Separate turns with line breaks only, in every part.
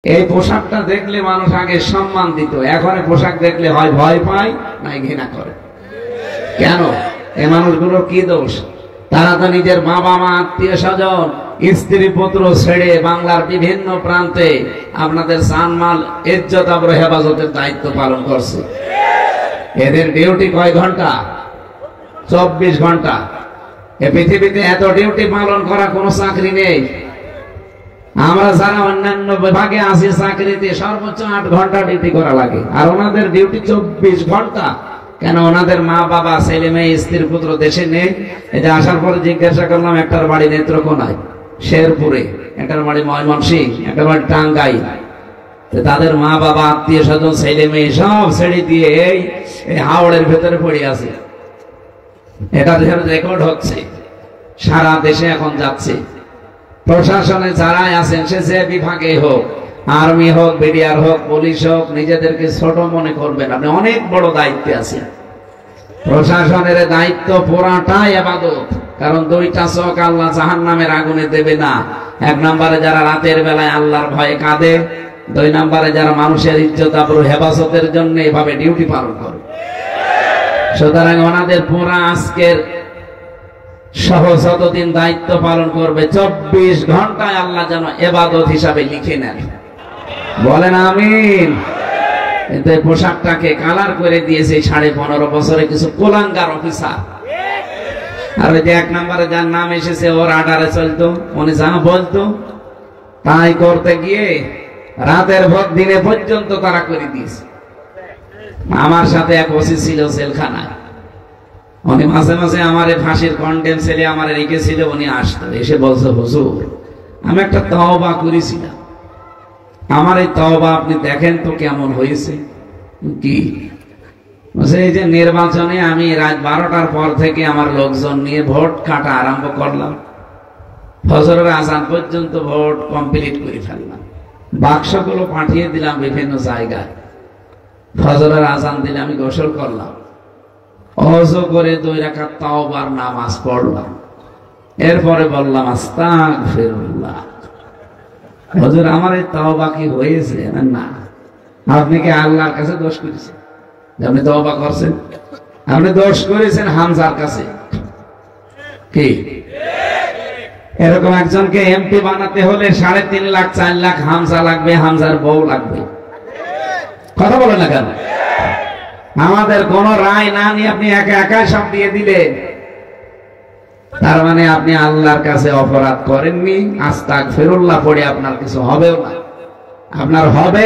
এই পোশাকটা দেখলে মানুষ আগে সম্মান দিত, এখন পোশাক দেখলে হয় ভয় পায় নাই ঘৃণা করে। কেন? এই মানুষগুলোর কি দোষ? তারা তো নিজের মা বাবা, আত্মীয় স্বজন, স্ত্রী পুত্র ছেড়ে বাংলার বিভিন্ন প্রান্তে আপনাদের জানমাল ইজ্জত আবরু হেফাজতের দায়িত্ব পালন করছে। এদের ডিউটি কয় ঘন্টা? 24 ঘন্টা। এই পৃথিবীতে এত ডিউটি পালন করা কোনো চাকরি নেই। আমরা যারা অন্যান্য বিভাগে আছি চাকরিতে সর্বোচ্চ 8 ঘন্টা ডিউটি করা লাগে, আর ওনাদের ডিউটি 24 ঘন্টা। কেন? ওনাদের মা বাবা, ছেলে মেয়ে, স্ত্রী পুত্র দেশে নেই। এই যে আসার পরে জিজ্ঞাসা করলাম, একটার বাড়ি নেত্রকোনায়, শেরপুরে, একটার বাড়ি ময়মনসিংহ, একটার বাড়ি টাঙ্গাইল। তাদের মা বাবা, আত্মীয় স্বজন, ছেলে মেয়ে সব ছেড়ে দিয়ে এই হাওড়ের ভেতরে পড়ে আছে। এটা রেকর্ড হচ্ছে, সারা দেশে এখন যাচ্ছে। প্রশাসনে যারাই আছেন, সে যে বিভাগে হোক, আর্মি হোক, বিডিআর হোক, পুলিশ হোক, নিজেদেরকে ছোট মনে করবেন। আপনি অনেক বড় দায়িত্বে আছেন। প্রশাসনের দায়িত্ব পুরাটাই ইবাদত। কারণ 2টা চোখ আল্লাহ জাহান্নামের আগুনে দেবে না। 1 নম্বরে যারা রাতের বেলায় আল্লাহর ভয়ে কাঁদে, 2 নম্বরে যারা মানুষের ইজ্জত আবরু হেফাজতের জন্য এভাবে ডিউটি পালন করে। সুতরাং ওনাদের পুরা আজকের সহ যতদিন দায়িত্ব পালন করবে 24 ঘন্টায় আল্লাহ যেন ইবাদত হিসাবে লিখে নেন। বলেন আমিন। কিন্তু এই পোশাকটাকে কালার করে দিয়েছে 15.5 বছরে কিছু কোলাঙ্গার অফিসার। আর ওই যে 1 নম্বরে যার নাম এসেছে, ওর আর্ডারে চলতো, উনি যা বলতো তাই করতে গিয়ে রাতের ভর দিনে পর্যন্ত তারা করে দিয়েছে। আমার সাথে এক ওসি ছিল জেলখানায়। উনি মাঝে মাঝে আমার ফাঁসির কন্ডেম ছেলে আমার রেখেছিল। উনি আসতো, এসে বলছে, হুজুর আমি একটা তওবা করেছিলাম, আমার এই তওবা আপনি দেখেন তো কেমন হয়েছে। কি? এই যে নির্বাচনে আমি রাত 12টার পর থেকে আমার লোকজন নিয়ে ভোট কাটা আরম্ভ করলাম, ফজরের আজান পর্যন্ত ভোট কমপ্লিট করে ফেললাম। বাক্সগুলো পাঠিয়ে দিলাম বিভিন্ন জায়গায়। ফজরের আজান দিলে আমি গোসল করলাম, ওযু করে 2 রাকাত তাওবার নামাজ পড়লাম। এরপরে বললাম আস্তাগফিরুল্লাহ। হুজুর আমার এই তাওবা কি হয়েছে? না। আপনি কি আল্লাহর কাছে দোষ করেছেন? আপনি তাওবা করছেন? আপনি দোষ করেছেন হামজার কাছে। কি? এরকম একজনকে এমপি বানাতে হলে 3.5 লাখ 4 লাখ হামজা লাগবে, হামজার বউ লাগবে। কথা বলে না কেন? আমাদের কোন রায় না নিয়ে আপনি একা একা সব দিয়ে দিলেন, তার মানে আপনি আল্লাহর কাছে অপরাধ করেননি। আস্তাগফিরুল্লাহ পড়ে আপনার কিছু হবেও না। আপনার হবে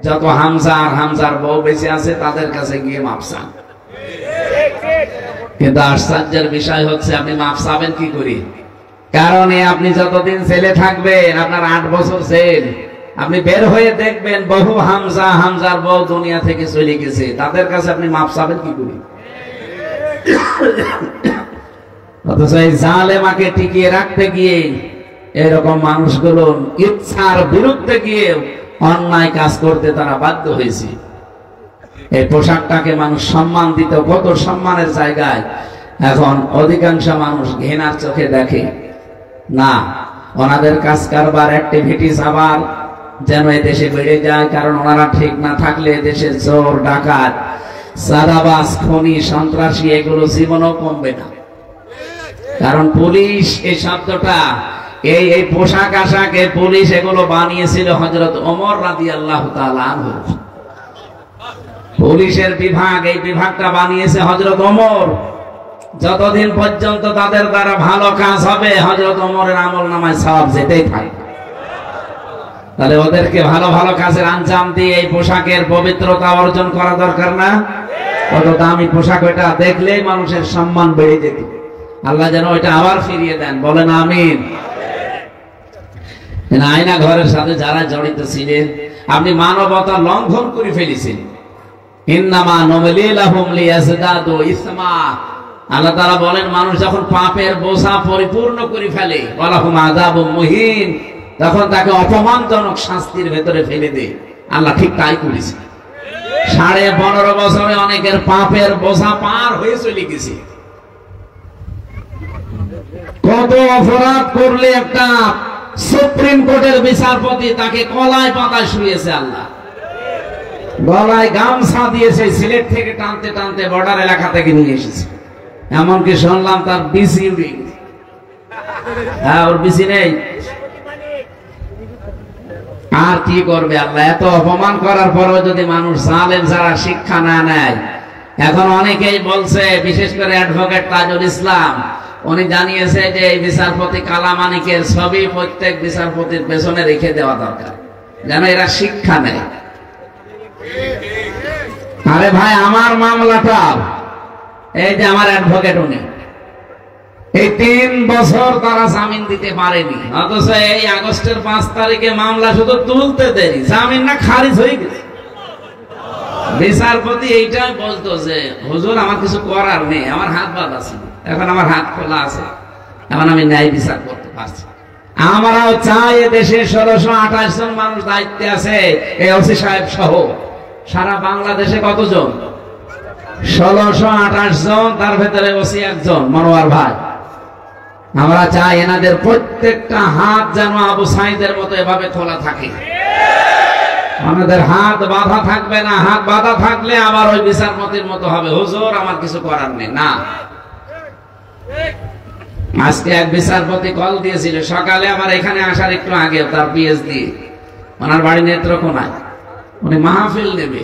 যত হামজা আর হামজার বউ বেঁচে আছে তাদের কাছে গিয়ে মাপ চান। কিন্তু আশ্চর্যের বিষয় হচ্ছে, আপনি মাপ চাবেন কি করি? কারণ আপনি যতদিন জেলে থাকবেন, আপনার 8 বছর জেল, আপনি বের হয়ে দেখবেন বহু হামজা, হামজার বউ দুনিয়া থেকে চলে গেছে। তাদের কাছে আপনি মাপ চাবেন কি করি? অথচ এই জালেমাকে টিকিয়ে রাখতে গিয়ে এরকম মানুষগুলো ইচ্ছার বিরুদ্ধে গিয়ে অন্যায় কাজ করতে তারা বাধ্য হয়েছে। এই পোশাকটাকে মানুষ সম্মান দিত, কত সম্মানের জায়গায়। এখন অধিকাংশ মানুষ ঘৃণার চোখে দেখে না। ওনাদের কাজ কারবার, অ্যাক্টিভিটিস আবার যেন এই দেশে বেড়ে যায়। কারণ ওনারা ঠিক না থাকলে দেশের চোর, ডাকাত, চাঁদাবাজ, খনি, সন্ত্রাসী এগুলো জীবনও কমবে না। কারণ পুলিশ এই শব্দটা, এই পোশাক আশাক, এই পুলিশ এগুলো বানিয়েছিল হযরত ওমর রাদিয়াল্লাহু তাআলা আনহু। পুলিশের বিভাগ, এই বিভাগটা বানিয়েছে হযরত ওমর। যতদিন পর্যন্ত তাদের দ্বারা ভালো কাজ হবে, হযরত ওমরের আমলনামায় সওয়াব যেতেই থাকে। তাহলে ওদেরকে ভালো ভালো কাজের আঞ্জাম দিয়ে এই পোশাকের পবিত্রতা অর্জন করা দরকার না? কত দামি পোশাক, ওইটা দেখলেই মানুষের সম্মান বেড়ে যেত। আল্লাহ যেন ওইটা আবার ফিরিয়ে দেন। বলেন আমিন। আয়না ঘরের সাথে যারা জড়িত ছিলেন, আপনি মানবতা লঙ্ঘন করে ফেলেছেন। ইন্নামা নুমলি লাহুম লিয়াজদাদু ইসমা। আল্লাহ তাআলা বলেন, মানুষ যখন পাপের বোঝা পরিপূর্ণ করে ফেলে, ওয়ালাহুম আযাবুম মুহিন, তখন তাকে অপমানজনক শাস্তির ভেতরে ফেলে দেয়। আল্লাহ ঠিক তাই করেছে। 15.5 বছরে অনেকের পাপের বোঝা পার হয়ে চলে গেছে। কত অপরাধ করলে একটা সুপ্রিম কোর্টের বিচারপতি, তাকে কলায় পাতায় শুয়েছে আল্লাহ, গলায় গামছা দিয়েছে, সিলেট থেকে টানতে টানতে বর্ডার এলাকা থেকে নিয়ে এসেছে। এমনকি শুনলাম তার বিসি উড়ে গেছে। হ্যাঁ, ওর বিসি নেই। আর কি করবে আল্লাহ? এত অপমান করার পরেও যদি মানুষ জালেম যারা শিক্ষা না নেয়। এখন অনেকেই বলছে, বিশেষ করে অ্যাডভোকেট তাজুল ইসলাম, উনি জানিয়েছে যে এই বিচারপতি কালামানিকের ছবি প্রত্যেক বিচারপতির পেছনে রেখে দেওয়া দরকার, যেন এরা শিক্ষা নেয়। আরে ভাই, আমার মামলাটা, এই যে আমার অ্যাডভোকেট, উনি এই 3 বছর তারা জামিন দিতে পারেনি, অথচ এই আগস্টের 5 তারিখে মামলা শুধু তুলতে দেরি, জামিন না খারিজ হয়ে গেছে। বিচারপতি এইটাই বলতো যে হুজুর আমার কিছু করার নেই, আমার হাত বাঁধা ছিল, এখন আমার হাত খোলা আছে, এখন আমি ন্যায় বিচার করতে পারছি। আমরাও চাই দেশে 1628 জন মানুষ দায়িত্বে আছে, এই ওসি সাহেব সহ সারা বাংলাদেশে কতজন? 1628 জন, তার ভেতরে ওসি একজন, মনোয়ার ভাই। আমরা চাই এনাদের প্রত্যেকটা হাত যেন আবু সাইদের মতো এভাবে খোলা থাকে, আমাদের হাত বাঁধা থাকবে না। হাত বাঁধা থাকলে আবার ওই বিচারপতির মতো হবে, হুজুর আমার কিছু করার নেই। না, আজকে এক বিচারপতি কল দিয়েছিল সকালে, আমার এখানে আসার একটু আগে, তার পিএইচডি, ওনার বাড়ি নেত্রকোনায়, উনি মাহফিল নেবে,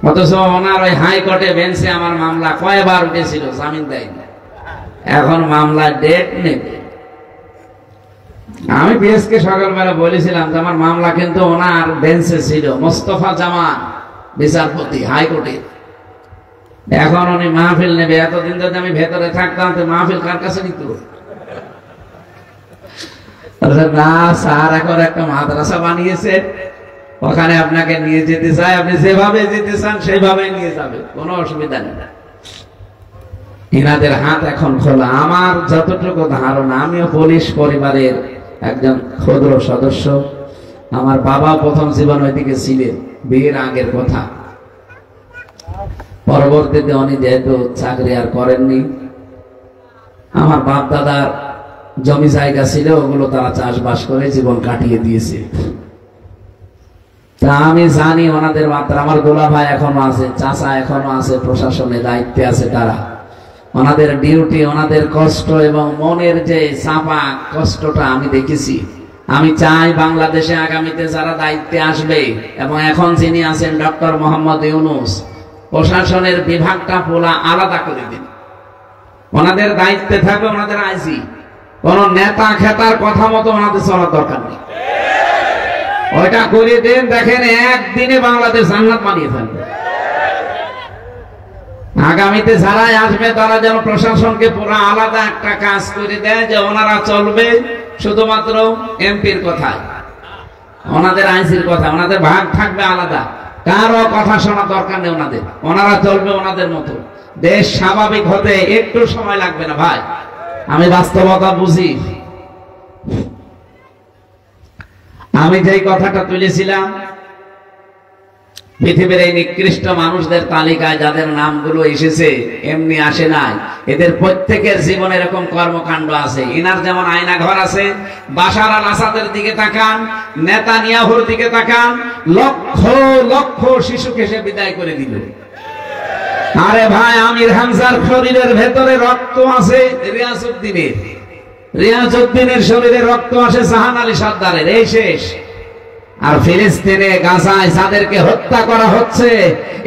অথচ ওনার ওই হাইকোর্টে বেঞ্চে আমার মামলা কয়বার উঠেছিল, জামিন দেয়নি, এখন মামলা ডেট নেবে। আমি পিএসকে সকালবেলা বলেছিলাম যে আমার মামলা কিন্তু ওনার বেঞ্চে ছিল, মোস্তফা জামান বিচারপতি হাইকোর্টে, এখন উনি মাহফিল নেবে। এতদিন যদি আমি ভেতরে থাকতাম তো মাহফিল কার কাছে নিত? না স্যার, এখন একটা মাদ্রাসা বানিয়েছে, ওখানে আপনাকে নিয়ে যেতে চাই, আপনি যেভাবে যেতে চান সেভাবে নিয়ে যাবে, কোনো অসুবিধা নেই। এনাদের হাত এখন খোলা। আমার যতটুকু ধারণা, আমিও পুলিশ পরিবারের একজন ক্ষুদ্র সদস্য, আমার বাবা প্রথম জীবন ওইদিকে ছিলেন, বিয়ের আগের কথা। পরবর্তীতে উনি যেহেতু চাকরি আর করেননি, আমার বাপ দাদার জমি জায়গা ছিল, ওগুলো তারা চাষবাস করে জীবন কাটিয়ে দিয়েছে। তা আমি জানি ওনাদের মাত্রা। আমার দোলা ভাই এখনো আছে, চাচা এখনো আছে, প্রশাসনে দায়িত্বে আছে তারা। ওনাদের ডিউটি, ওনাদের কষ্ট এবং মনের যে চাপা কষ্টটা আমি দেখেছি। আমি চাই বাংলাদেশে আগামীতে যারা দায়িত্বে আসবে, এবং এখন যিনি আছেন ডক্টর মোহাম্মদ ইউনূস, প্রশাসনের বিভাগটা পুরা আলাদা করে দিন। ওনাদের দায়িত্বে থাকবে ওনাদের আইজি, কোন নেতা খেতার কথা মতো ওনাদের চলার দরকার নেই, ওইটা করে দেন। দেখেন একদিনে বাংলাদেশ জান্নাত বানিয়ে ফেলবে। আগামীতে যারাই আসবে তারা যেন প্রশাসনকে পুরো আলাদা একটা কাজ করে দেয়, যে ওনারা চলবে শুধুমাত্র এমপির কথায়, ওনাদের আইসির কথা, ওনাদের ভাগ থাকবে আলাদা, কারো কথা শোনা দরকার নেই ওনাদের, ওনারা চলবে ওনাদের মতো। দেশ স্বাভাবিক হতে একটু সময় লাগবে না ভাই, আমি বাস্তবতা বুঝি। আমি যেই কথাটা তুলেছিলাম, পৃথিবীর এই নিকৃষ্ট মানুষদের তালিকায় যাদের নামগুলো এসেছে এমনি আসে নাই, এদের প্রত্যেকের জীবনে এরকম কর্মকাণ্ড আছে। ইনার যেমন আয়না ঘর আছে, বাশার আল আসাদের দিকে তাকান, নেতানিয়াহুর দিকে তাকান, লক্ষ লক্ষ শিশুকে সে বিদায় করে দিল। আরে ভাই, আমির হামজার শরীরের ভেতরে রক্ত আছে রিয়াজউদ্দিনের, রিয়াজউদ্দিনের শরীরে রক্ত আসে জাহান আলী সর্দারের, এই শেষ। আর ফিলিস্তিনে গাজায় যাদেরকে হত্যা করা হচ্ছে,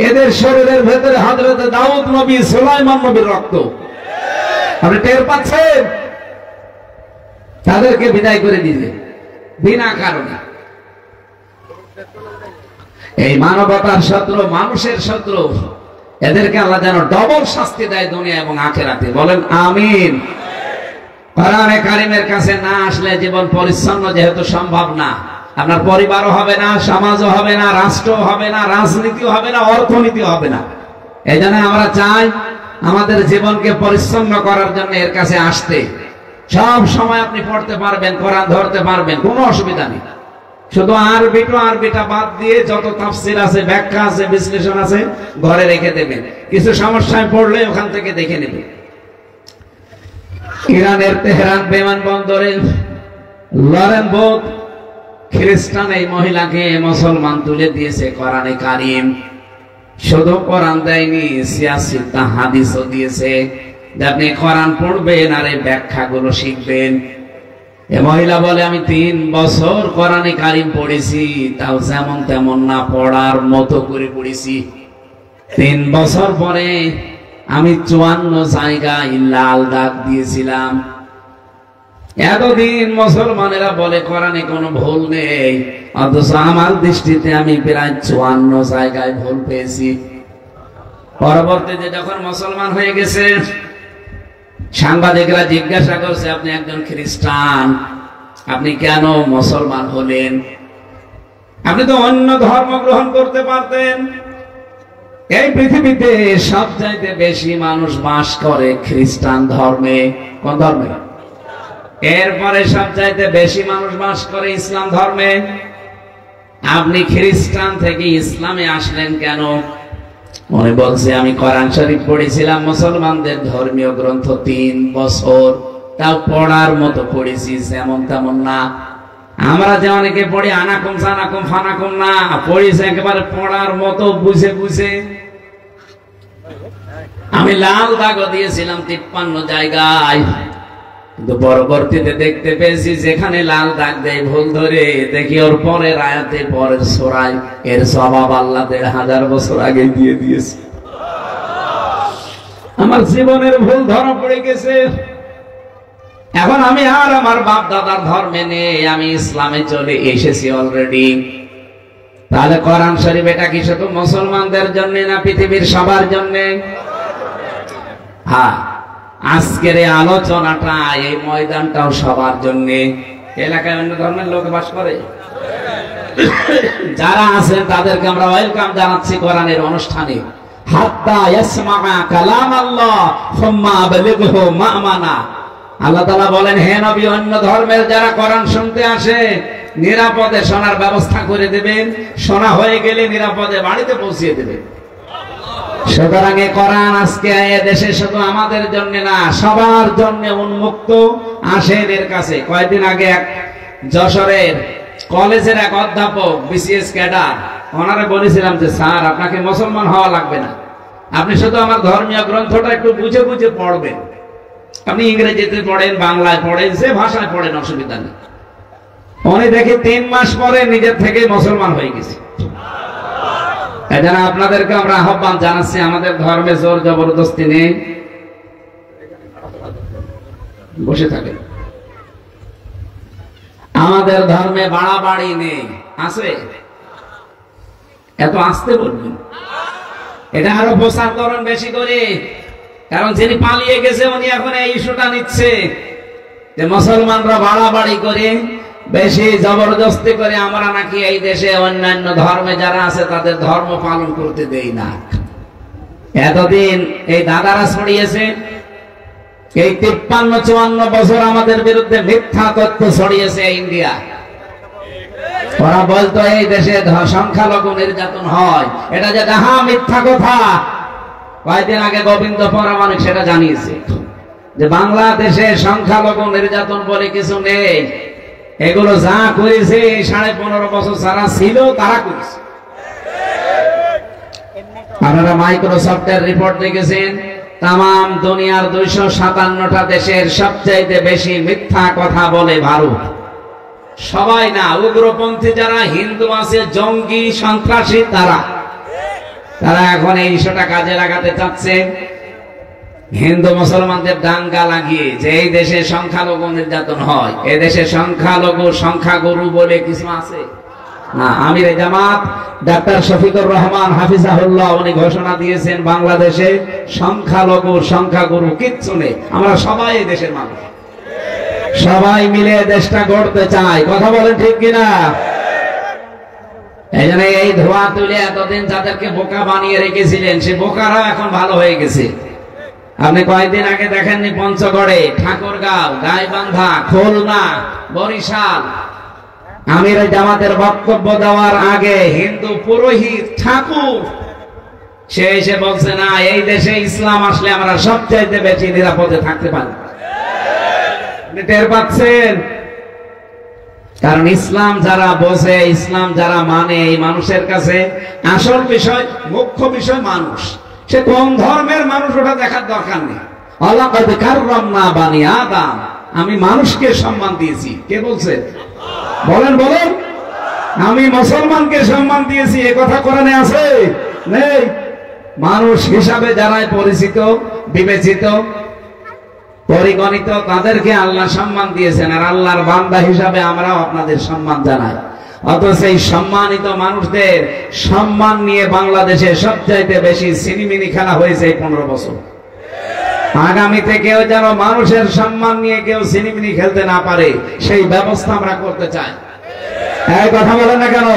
এদের শরীরের ভেতরে হযরত দাউদ নবী, সুলাইমান নবীর রক্ত। আপনি টের পাচ্ছেন? তাদেরকে বিদায় করে দিলেন বিনা কারণে। এই মানবতার শত্রু, মানুষের শত্রু, এদেরকে আল্লাহ যেন ডবল শাস্তি দেয় দুনিয়া এবং আখিরাতে। বলেন আমিন। কোরআনে কারীমের কাছে না আসলে জীবন পরিচ্ছন্ন যেহেতু সম্ভব না, আপনার পরিবারও হবে না, সমাজও হবে না, রাষ্ট্রও হবে না, রাজনীতিও হবে না, অর্থনীতিও হবে না। এই জন্য আমরা চাই আমাদের জীবনকে পরিচ্ছন্ন করার জন্য এর কাছে আসতে। সব সময় আপনি পড়তে পারবেন, কোরআন ধরতে পারবেন, কোনো অসুবিধা নেই। শুধু আরবিটা বাদ দিয়ে যত তাফসীর আছে, ব্যাখ্যা আছে, বিশ্লেষণ আছে ঘরে রেখে দেবেন। কিছু সমস্যায় পড়লে ওখান থেকে দেখে নেবেন। ইরানের তেহরান বিমানবন্দরে লরেন বোধ খ্রিস্টান এই মহিলাকে মুসলমান তুলে দিয়েছে কোরআনে কারিম। শুধু কোরআন দেয়নি, সিয়াসিতা হাদিসও দিয়েছে যে আপনি কোরআন পড়বেন আর এই ব্যাখ্যাগুলো শিখবেন। এ মহিলা বলে আমি 3 বছর কোরআনে কারিম পড়েছি, তাও যেমন তেমন না, পড়ার মতো করে পড়েছি। 3 বছর পরে আমি 54 জায়গায় লাল দাগ দিয়েছিলাম। এতদিন মুসলমানেরা বলে কোরআনে কোনো ভুল নেই, অথচ আমার দৃষ্টিতে আমি প্রায় 54 জায়গায় ভুল পেয়েছি। পরবর্তীতে যখন মুসলমান হয়ে গেছে, সাংবাদিকরা জিজ্ঞাসা করছে আপনি একজন খ্রিস্টান, আপনি কেন মুসলমান হলেন? আপনি তো অন্য ধর্ম গ্রহণ করতে পারতেন। এই পৃথিবীতে সবচাইতে বেশি মানুষ বাস করে খ্রিস্টান ধর্মে। কোন ধর্মে? এরপরে সবচাইতে বেশি মানুষ বাস করে ইসলাম ধর্মে। আপনি খ্রিস্টান থেকে ইসলামে আসলেন কেন? মনে বলছে আমি কোরআন শরীফ পড়েছিলাম, মুসলমানদের ধর্মীয় গ্রন্থ 3 বছর, তাও পড়ার মতো পড়েছি, যেমন তেমন না। আমরা যে অনেকে পড়ি আনাকুম সানাকুম ফানাকুম, না, পড়েছি একেবারে পড়ার মতো, বুঝে বুঝে। আমি লাল দাগও দিয়েছিলাম 53 জায়গায়, কিন্তু পরবর্তীতে দেখতে পেয়েছি যেখানে লাল দাগ দেয় ভুল ধরে, দেখি ওর পরের আয়াতে পরের সূরায় এর সওয়াব আল্লাহ 1500 বছর আগে দিয়ে দিয়েছে। আমার জীবনের ভুল ধরা পড়ে গেছে। এখন আমি আর আমার বাপ দাদার ধর্মে নেই, আমি ইসলামে চলে এসেছি অলরেডি। তাহলে কোরআন শরীফ এটা কি শুধু মুসলমানদের জন্য না পৃথিবীর সবার জন্য? হ্যাঁ, আজকের এই আলোচনাটা, এই ময়দানটাও সবার জন্য। এলাকায় অন্য ধর্মের লোক বাস করে, যারা আছেন তাদেরকে আমরা ওয়েলকাম জানাচ্ছি কোরআনের অনুষ্ঠানে। হাত্তা ইয়াসমাআ কালাম আল্লাহ সুম্মা আবলিগহু মা'মানা। আল্লাহ তাআলা বলেন, হে নবী, অন্য ধর্মের যারা কোরআন শুনতে আসে নিরাপদে শোনার ব্যবস্থা করে দেবেন, শোনা হয়ে গেলে নিরাপদে বাড়িতে পৌঁছিয়ে দেবেন। সুতরাং এই কোরআন আজকে দেশে শুধু আমাদের জন্য না, সবার জন্য উন্মুক্ত। আসেন এর কাছে। কয়েকদিন আগে এক যশোরের কলেজের এক অধ্যাপক, বিসিএস ক্যাডার, ওনারে বলেছিলাম যে স্যার আপনাকে মুসলমান হওয়া লাগবে না, আপনি শুধু আমার ধর্মীয় গ্রন্থটা একটু বুঝে বুঝে পড়বেন। আপনি ইংরেজিতে পড়েন, বাংলায় পড়েন, যে ভাষায় পড়েন, অসুবিধা নেই। উনি দেখি 3 মাস পরে নিজের থেকে মুসলমান হয়ে গেছে। এজন্য আপনাদেরকে আমরা আহ্বান জানাচ্ছি, আমাদের ধর্মে জোর জবরদস্তি নেই। বসে থাকেন। আমাদের ধর্মে বাড়াবাড়ি নেই, আছে? এত আসতে বলবেন, এটা আরো প্রচার করেন বেশি করে। কারণ যিনি পালিয়ে গেছে উনি এখন এই ইস্যুটা নিচ্ছে যে মুসলমানরা বাড়াবাড়ি করে, বেশি জবরদস্তি করে আমরা নাকি এই দেশে অন্যান্য ধর্মে যারা আছে তাদের ধর্ম পালন করতে দেই না। এতদিন এই দাদারা ছড়িয়েছে, এই 53-54 বছর আমাদের বিরুদ্ধে মিথ্যা তথ্য ছড়িয়েছে ইন্ডিয়া। ওরা বলতো এই দেশে সংখ্যালঘু নির্যাতন হয়, এটা যে মিথ্যা কথা। কয়েকদিন আগে গোবিন্দ পরামানিক সেটা জানিয়েছে যে বাংলাদেশে সংখ্যালঘু নির্যাতন বলে কিছু নেই, এগুলো যা করেছে 15.5 বছর যারা ছিল তারা করেছে। আপনারা মাইক্রোসফটের রিপোর্ট দেখেছেন, তাম দুনিয়ার 257টা দেশের সবচাইতে বেশি মিথ্যা কথা বলে ভারত। সবাই না, উগ্রপন্থী যারা হিন্দু আছে, জঙ্গি সন্ত্রাসী, তারা এখন এই ইস্যুটা কাজে লাগাতে চাচ্ছে। হিন্দু মুসলমানদের দাঙ্গা লাগিয়ে যে এই দেশে সংখ্যালঘু নির্যাতন হয়, এই দেশে সংখ্যালঘু সংখ্যাগুরু বলে কিছু আছে না। আমির জামাত ডাক্তার শফিকুর রহমান হাফিজাহুল্লাহ উনি ঘোষণা দিয়েছেন, বাংলাদেশে সংখ্যালঘু সংখ্যাগুরু কিচ্ছু নেই, আমরা সবাই এই দেশের মানুষ, সবাই মিলে দেশটা গড়তে চাই। কথা বলেন ঠিক কিনা? এই জন্য এই ধোয়া তুলে এতদিন যাদেরকে বোকা বানিয়ে রেখেছিলেন, সে বোকারা এখন ভালো হয়ে গেছে। আপনি কয়েকদিন আগে দেখেননি পঞ্চগড়ে, ঠাকুরগাঁও, গাইবান্ধা, খুলনা, বরিশাল, আমির জামাতের বক্তব্য দেওয়ার আগে হিন্দু পুরোহিত ঠাকুর সে এসে বলছে, না, এই দেশে ইসলাম আসলে আমরা সবচাইতে বেশি নিরাপদে থাকতে পারি। আপনি টের পাচ্ছেন? কারণ ইসলাম যারা বোঝে, ইসলাম যারা মানে, এই মানুষের কাছে আসল বিষয়, মুখ্য বিষয় মানুষ। সে কোন ধর্মের মানুষ ওটা দেখার দরকার নেই। ওয়ালাকাদ কাররামনা বানি আদম, আমি মানুষকে সম্মান দিয়েছি। কে বলছে? বলেন বলেন। আমি মুসলমানকে সম্মান দিয়েছি, এ কথা কোরআনে আছে? নেই। মানুষ হিসাবে যারাই পরিচিত, বিবেচিত, পরিগণিত, তাদেরকে আল্লাহ সম্মান দিয়েছেন। আর আল্লাহর বান্দা হিসাবে আমরাও আপনাদের সম্মান জানাই। অথচ এই সম্মানিত মানুষদের সম্মান নিয়ে বাংলাদেশে সবচাইতে বেশি সিনিমিনি খেলা হয়েছে এই 15 বছর। আগামীতে কেউ যেন মানুষের সম্মান নিয়ে কেউ সিনিমিনি খেলতে না পারে, সেই ব্যবস্থা আমরা করতে চাই। এই কথা বলে না কেন?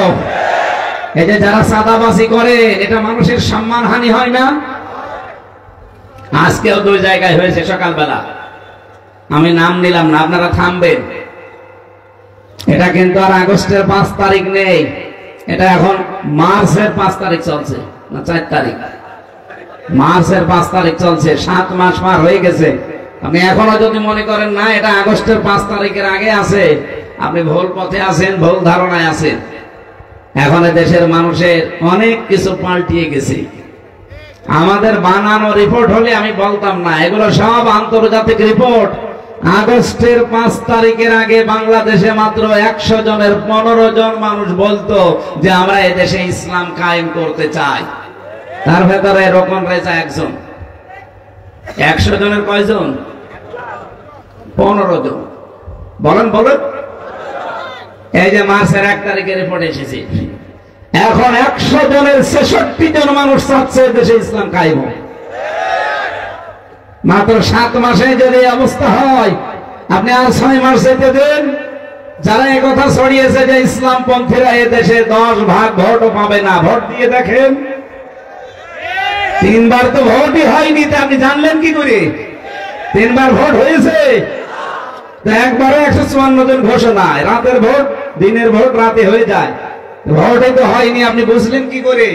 এই যে যারা চাঁদাবাজি করে, এটা মানুষের সম্মান হানি হয় না? আজকেও 2 জায়গায় হয়েছে সকালবেলা, আমি নাম নিলাম না, আপনারা থামবেন। এটা কিন্তু আর আগস্টের 5 তারিখ নেই, এটা এখন মার্চের 5 তারিখ চলছে, না 4 তারিখ, মার্চের 5 তারিখ চলছে। 7 মাস পার হয়ে গেছে। আপনি এখনো যদি মনে করেন না এটা আগস্টের 5 তারিখের আগে আছে, আপনি ভুল পথে আছেন, ভুল ধারণায় আছেন। এখন দেশের মানুষের অনেক কিছু পাল্টিয়ে গেছে। আমাদের বানানো রিপোর্ট হলে আমি বলতাম না, এগুলো সব আন্তর্জাতিক রিপোর্ট। আগস্টের 5 তারিখের আগে বাংলাদেশে মাত্র 100 জনের 15 জন মানুষ বলতো যে আমরা এদেশে ইসলাম কায়েম করতে চাই। তার ভেতরে রোকন রেজা একজন। 100 জনের কয়জন? 15 জন। বলেন বলেন। এই যে মার্চের 1 তারিখের রিপোর্ট এসেছে, এখন 100 জনের 66 জন মানুষ চাচ্ছে দেশে ইসলাম কায়েম হোক। মাত্র 7 মাসে যদি অবস্থা হয়, আপনি আর 6 মাস যেতে দেন। যারা এই কথা ছড়িয়েছে যে ইসলাম পন্থীরা এ দেশে 10 ভাগ ভোটও পাবে না, ভোট দিয়ে দেখেন। 3 বার তো ভোটই হয়নি, তা আপনি জানলেন কি করে? 3 বার ভোট হয়েছে, একবারে 154 জন ঘোষণায়। রাতের ভোট দিনের ভোট রাতে হয়ে যায়, ভোটই তো হয়নি, আপনি বুঝলেন কি করে?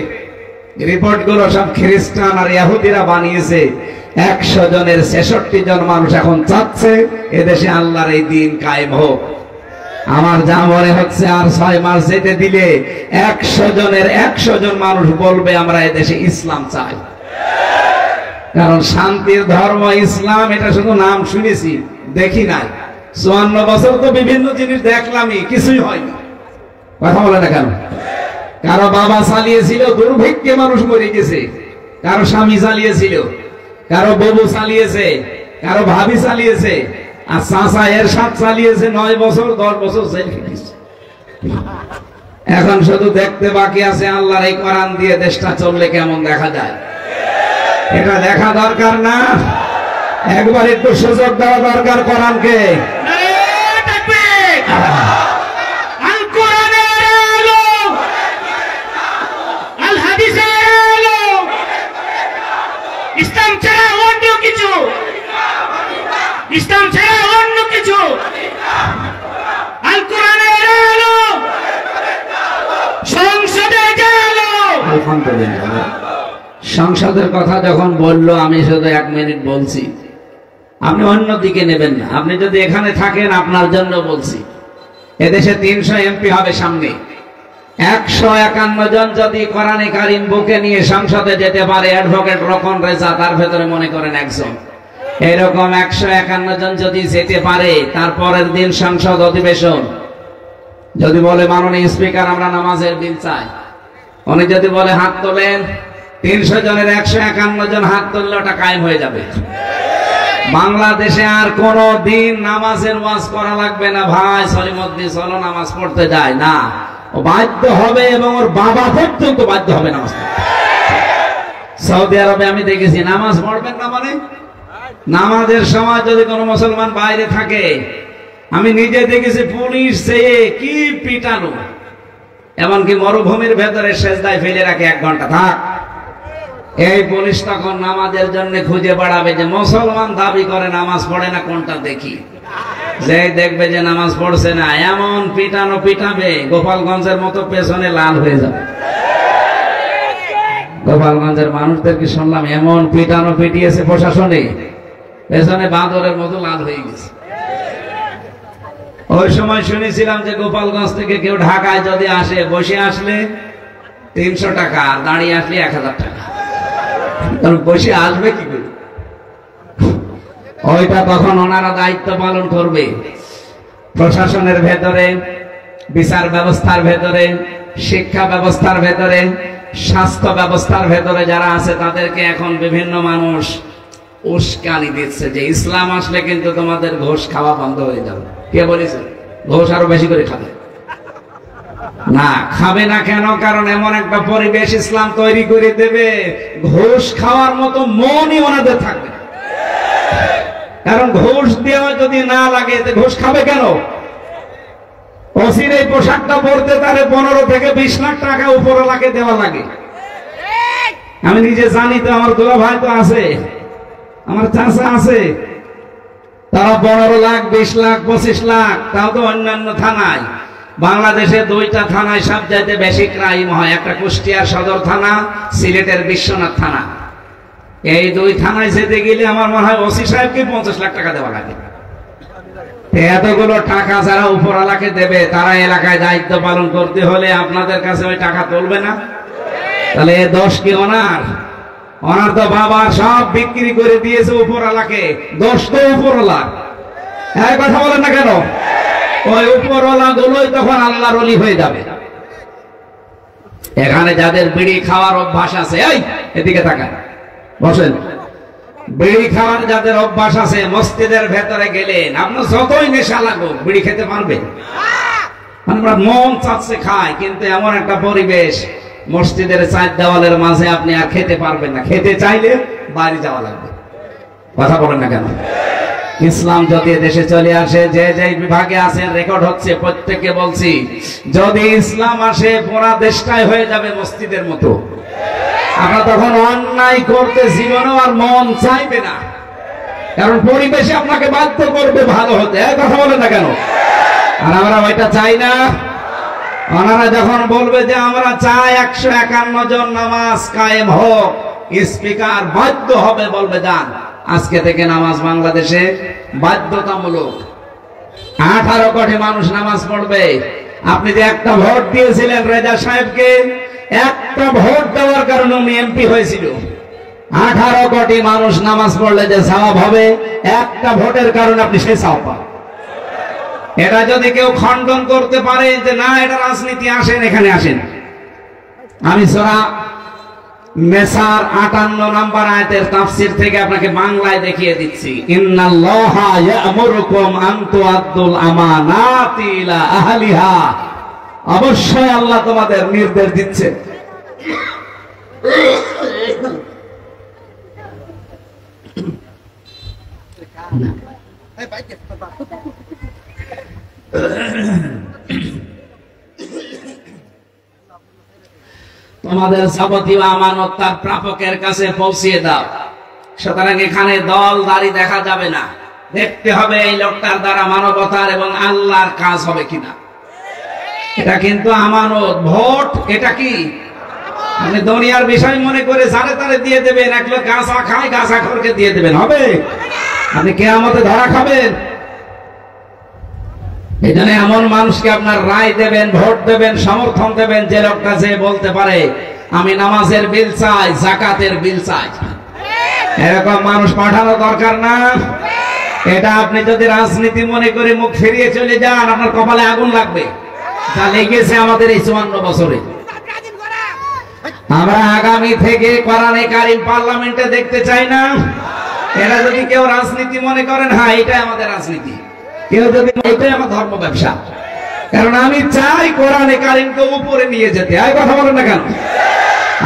রিপোর্ট গুলো সব খ্রিস্টান আর ইহুদিরা বানিয়েছে। 100 জনের 66 জন মানুষ এখন চাচ্ছে এদেশে আল্লাহর এই দিন কায়েম হোক। আমার যা মনে হচ্ছে আর 6 মাস যেতে দিলে 100 জনের 100 জন মানুষ বলবে আমরা এদেশে ইসলাম চাই। কারণ শান্তির ধর্ম ইসলাম, এটা শুধু নাম শুনেছি, দেখি নাই। 54 বছর তো বিভিন্ন জিনিস দেখলামই, কিছুই হয়নি। কথা বলে না কেন? কারো বাবা চালিয়েছিল, দুর্ভিক্ষে মানুষ মরে গেছে। কারো স্বামী চালিয়েছিল, কারো বউ চালিয়েছে, কারো ভাবি চালিয়েছে, আর চাচা এরশাদ চালিয়েছে 9 বছর 10 বছর জেল খেটেছে। এখন শুধু দেখতে বাকি আছে আল্লাহর এই কোরআন দিয়ে দেশটা চললে কেমন দেখা যায়। এটা দেখা দরকার না? একবার একটু সুযোগ দেওয়া দরকার কোরআনকে।
ইসলাম ছাড়া অন্য কিছু, ইসলাম ছাড়া অন্য কিছু, আল কোরআনের আলো, সংসদে গেলো।
সংসদের কথা যখন বললো, আমি শুধু 1 মিনিট বলছি, আপনি অন্য দিকে নেবেন না। আপনি যদি এখানে থাকেন, আপনার জন্য বলছি, এদেশে 300 এমপি হবে সামনে। 151 জন যদি কোরআনে কারিম বুকে নিয়ে সংসদে যেতে পারে, অ্যাডভোকেট রোকন রেজা তার ভেতরে মনে করেন একজন। এরকম 151 জন যদি যেতে পারে, তারপরের দিন সংসদ অধিবেশন যদি বলে মাননীয় স্পিকার আমরা নামাজের বিল চাই, উনি যদি বলে হাত তোলেন, 300 জনের 151 জন হাত তুললে ওটা কায়েম হয়ে যাবে। বাংলাদেশে আর কোন দিন নামাজের ওয়াজ করা লাগবে না। ভাই সলিমুদ্দিন চলো নামাজ পড়তে যায় না, ও বাধ্য হবে, এবং ওর বাবা পর্যন্ত বাধ্য হবে নামাজ পড়তে। সৌদি আরবে আমি দেখেছি, নামাজ পড়বেন না মানে নামাজের সময় যদি কোনো মুসলমান বাইরে থাকে, আমি নিজে দেখেছি পুলিশ চেয়ে কি পিটানো, এমনকি মরুভূমির ভেতরে সেজদায় ফেলে রাখে 1 ঘন্টা থাক। এই পুলিশ তখন নামাজের জন্য খুঁজে বেড়াবে যে মুসলমান দাবি করে নামাজ পড়ে না, কোনটা দেখি। যে দেখবে যে নামাজ পড়ছে না, এমন পিটানো পিটাবে গোপালগঞ্জের মতো পেছনে লাল হয়ে যাবে। গোপালগঞ্জের মানুষদেরকে শুনলাম এমন পিটানো পিটিয়েছে প্রশাসনে, পেছনে বাঁদরের মতো লাল হয়ে গেছে। ওই সময় শুনেছিলাম যে গোপালগঞ্জ থেকে কেউ ঢাকায় যদি আসে, বসে আসলে 300 টাকা, আর দাঁড়িয়ে আসলে 1000 টাকা। কারণ বসে আসবে কি করে? ওইটা তখন ওনারা দায়িত্ব পালন করবে। প্রশাসনের ভেতরে, বিচার ব্যবস্থার ভেতরে, শিক্ষা ব্যবস্থার ভেতরে, স্বাস্থ্য ব্যবস্থার ভেতরে যারা আছে তাদেরকে এখন বিভিন্ন মানুষ উস্কানি দিচ্ছে যে ইসলাম আসলে কিন্তু তোমাদের ঘুষ খাওয়া বন্ধ হয়ে যাবে। কে বলেছে ঘুষ আরো বেশি করে খাবে? না, খাবে না কেন? কারণ এমন একটা পরিবেশ ইসলাম তৈরি করে দেবে, ঘুষ খাওয়ার মতো মনই ওনাদের থাকবে না। কারণ ঘুষ দেওয়া যদি না লাগে, ঘুষ খাবে কেন? ওসির এই পোশাকটা পরতে তারে 15 থেকে 20 লাখ টাকা উপরওয়ালাকে দেওয়া লাগে। আমি নিজে জানি, তো আমার দুলা ভাই তো আছে, আমার চাচা আছে, তারা 15 লাখ, 20 লাখ, 25 লাখ, তাও তো অন্যান্য থানায়। বাংলাদেশে 2টা থানায় সবচাইতে বেশি ক্রাইম হয়, একটা কুষ্টিয়ার সদর থানা, সিলেটের বিশ্বনাথ থানা। এই 2 থানায় যেতে গেলে আমার মনে হয় ওসি সাহেবকে 50 লাখ টাকা দেওয়া লাগে। এতগুলো টাকা যারা উপরওয়ালাকে দেবে, তারা এলাকায় দায়িত্ব পালন করতে হলে আপনাদের কাছে ওই টাকা তুলবে না? তাহলে এ দোষ কি ওনার? ওনার তো বাবার সব বিক্রি করে দিয়েছে উপরওয়ালাকে, দোষ তো উপরওয়ালা। এই কথা বলেন না কেন? ওই উপরওয়ালা গুলোই তখন আল্লাহর ওলি হয়ে যাবে। এখানে যাদের বিড়ি খাওয়ার অভ্যাস আছে, এই এদিকে তাকান, বসেন। বিড়ি খাওয়ার যাদের অভ্যাস আছে, মসজিদের ভেতরে গেলেন, আপনার যতই নেশা লাগুক বিড়ি খেতে পারবেন? আমরা মন চাচ্ছে খাই, কিন্তু এমন একটা পরিবেশ, মসজিদের 4 দেওয়ালের মাঝে আপনি আর খেতে পারবেন না। খেতে চাইলে বাইরে যাওয়া লাগবে। কথা বলেন না কেন? ইসলাম যদি দেশে চলে আসে, যে যে বিভাগে আছেন রেকর্ড হচ্ছে, প্রত্যেককে বলছি, যদি ইসলাম আসে পুরা দেশটাই হয়ে যাবে মসজিদের মতো। আমরা তখন অন্যায় করতে জীবনেও আর মন চাইবে না, কারণ পরিবেশে আপনাকে বাধ্য করবে ভালো হতে। কথা বলেন না কেন? আর আমরা ওইটা চাই না। ওনারা যখন বলবে যে আমরা চাই 151 জন নামাজ কায়েম হোক, স্পিকার বাধ্য হবে, বলবে যান আজকে থেকে নামাজ বাংলাদেশে বাধ্যতামূলক। 18 কোটি মানুষ নামাজ পড়বে। আপনি যে একটা ভোট দিয়েছিলেন রেজা সাহেবকে, একটা ভোট দেওয়ার কারণে উনি এমপি হয়েছিল। 18 কোটি মানুষ নামাজ পড়লে যে সওয়াব হবে, একটা ভোটের কারণে আপনি সেই সওয়াব পাবেন। এটা যদি কেউ খণ্ডন করতে পারে যে না এটা রাজনীতি, আসেন এখানে আসেন। আমি সূরা মেসার 58 নম্বর আয়াতের তাফসীর থেকে আপনাকে বাংলায় দেখিয়ে দিচ্ছি। ইন্নাল্লাহা ইয়া'মুরুকুম আন তুআদ্দুল আমানাতি ইলা আহলিহা। অবশ্যই আল্লাহ তোমাদের নির্দেশ দিচ্ছে তোমাদের যাবতীয় আমানত তার প্রাপকের কাছে পৌঁছিয়ে দাও। সুতরাং এখানে দল দাড়ি দেখা যাবে না, দেখতে হবে এই লোকটার দ্বারা মানবতার এবং আল্লাহর কাজ হবে কিনা। এটা কিন্তু আমানত। ভোট এটা কি আপনি দুনিয়ার বিষয় মনে করে যারে তারে দিয়ে দেবেন, এক লোক গাঁজা খায় গাঁজাখোরকে দিয়ে দেবেন, হবে? আপনি কিয়ামতে ধরা খাবেন। এখানে এমন মানুষকে আপনার রায় দেবেন, ভোট দেবেন, সমর্থন দেবেন, যে লোকটা যে বলতে পারে আমি নামাজের বিল চাই, যাকাতের বিল চাই। এরকম মানুষ পাঠানো দরকার না। এটা আপনি যদি রাজনীতি মনে করে মুখ ফিরিয়ে চলে যান, আপনার কপালে আগুন লাগবে, যা লেগেছে আমাদের এই 54 বছরে। আমরা আগামী থেকে কোরআনে কারীম পার্লামেন্টে দেখতে চাই না। এরা যদি কেউ রাজনীতি মনে করেন, হ্যাঁ এটাই আমাদের রাজনীতি, কেউ যদি এটাই আমার ধর্ম ব্যবসা, কারণ আমি চাই কোরআনে কারীমকে উপরে নিয়ে যেতে। আর কথা বলেন না কেন?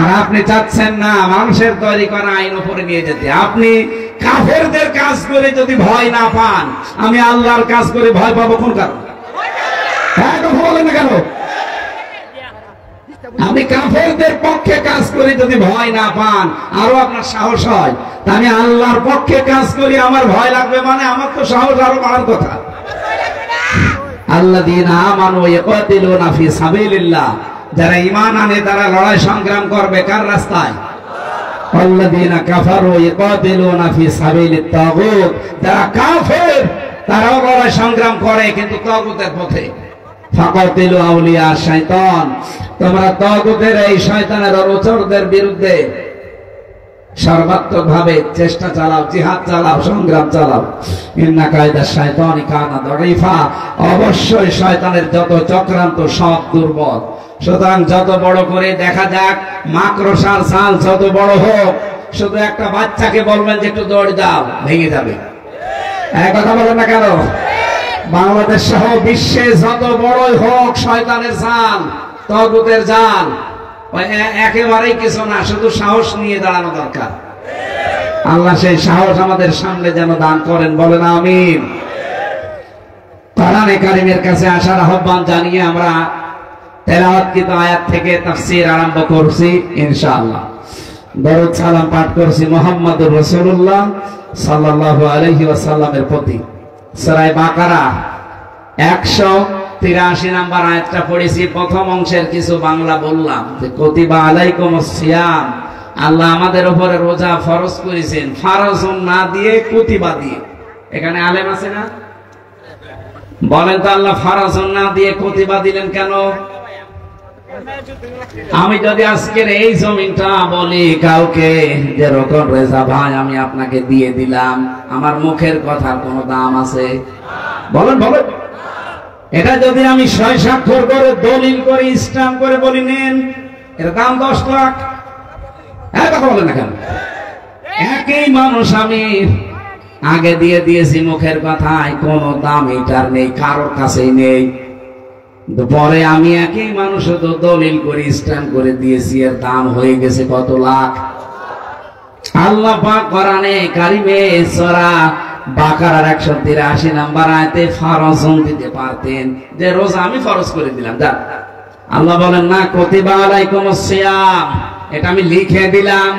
আর আপনি চাচ্ছেন না মানুষের তৈরি করা আইন উপরে নিয়ে যেতে। আপনি কাফেরদের কাজ করে যদি ভয় না পান, আমি আল্লাহর কাজ করে ভয় পাবো কোন কারণ? হ্যাঁ কথা বলেন না কেন? আপনি কাফেরদের পক্ষে কাজ করে যদি ভয় না পান, আরো আপনার সাহস হয়, তা আমি আল্লাহর পক্ষে কাজ করি, আমার ভয় লাগবে, মানে আমার তো সাহস আরো বাড়ার কথা। আল্লাযীনা আমানু ইয়াকাতিলুনা ফি সাবিলিল্লাহ, যারা ঈমান আনে তারা লড়াই সংগ্রাম করবে কার রাস্তায়? আল্লাযীনা কাফারু ইয়াকাতিলুনা ফি সাবিলিত তাগুত, যারা কাফের তারাও লড়াই সংগ্রাম করে কিন্তু তাগুতের পথে। ফাকাতিলু আউলিয়া শাইতান, তোমরা তাগুতের এই শয়তানের অনুচরদের বিরুদ্ধে সর্বাত্মকভাবে চেষ্টা চালাও, জিহাদ চালাও, সংগ্রাম চালাও। ইন্না কায়দা শাইতানি কানা দাঈফা, অবশ্যই শয়তানের যত চক্রান্ত সব দুর্বল। সুতরাং যত বড় করে দেখা যাক মাকড়সার জাল যত বড় হোক, শুধু একটা বাচ্চাকে বলবেন যে একটু দৌড় দাও, ভেঙে যাবে। এক কথা বলেন না কেন? বাংলাদেশ সহ বিশ্বে যত বড়ই হোক শয়তানের জাল, তাগুতের জাল, একেবারেই কিছু না, শুধু সাহস নিয়ে দাঁড়ানো দরকার। আল্লাহ সেই সাহস আমাদের সামনে যেন দান করেন, বলেন আমিন। কোরআনে কারীমের কাছে আসার আহ্বান জানিয়ে আমরা তেলাওয়াতকৃত আয়াত থেকে তাফসীর আরম্ভ করছি ইনশাআল্লাহ। দরুদ সালাম পাঠ করছি মুহাম্মদুর রাসূলুল্লাহ সাল্লাল্লাহু আলাইহি ওয়াসাল্লামের প্রতি। সূরা বাকারা 183 নম্বর আয়াতটা পড়েছি। প্রথম অংশের কিছু বাংলা বললাম যে কুতিবা আলাইকুমুস সিয়াম, আল্লাহ আমাদের উপরে রোজা ফরজ করেছেন, ফারজুন না দিয়ে কুতিবা দিয়ে। এখানে আলেম আছে না? বলেন তো আল্লাহ ফারজুন না দিয়ে কুতিবা দিলেন কেন? আমি যদি আজকের এই জমিনটা বলি কাউকে যে রকম রেজা ভাই আমি আপনাকে দিয়ে দিলাম, আমার মুখের কথার কোনো দাম আছে? বলেন বলেন। এটা যদি আমি 6 স্বাক্ষর করে দলিল করে স্ট্যাম্প করে বলি নেন, এর দাম 10 লাখ। কথা বলেন না কেন? একই মানুষ আমি আগে দিয়ে দিয়েছি মুখের কথায়, কোনো দাম এটার নেই, কারোর কাছেই নেই। পরে আমি একই মানুষ তো দলিল করে স্ট্যাম্প করে দিয়েছি, এর দাম হয়ে গেছে কত লাখ। আল্লাহ পাক কোরআনে কারিমে সূরা বাকারার 183 নম্বর আয়াতে ফরজুন দিতে পারতেন, যে রোজা আমি ফরজ করে দিলাম। যা আল্লাহ বলেন না কুতিবা আলাইকুমুস সিয়াম, এটা আমি লিখে দিলাম।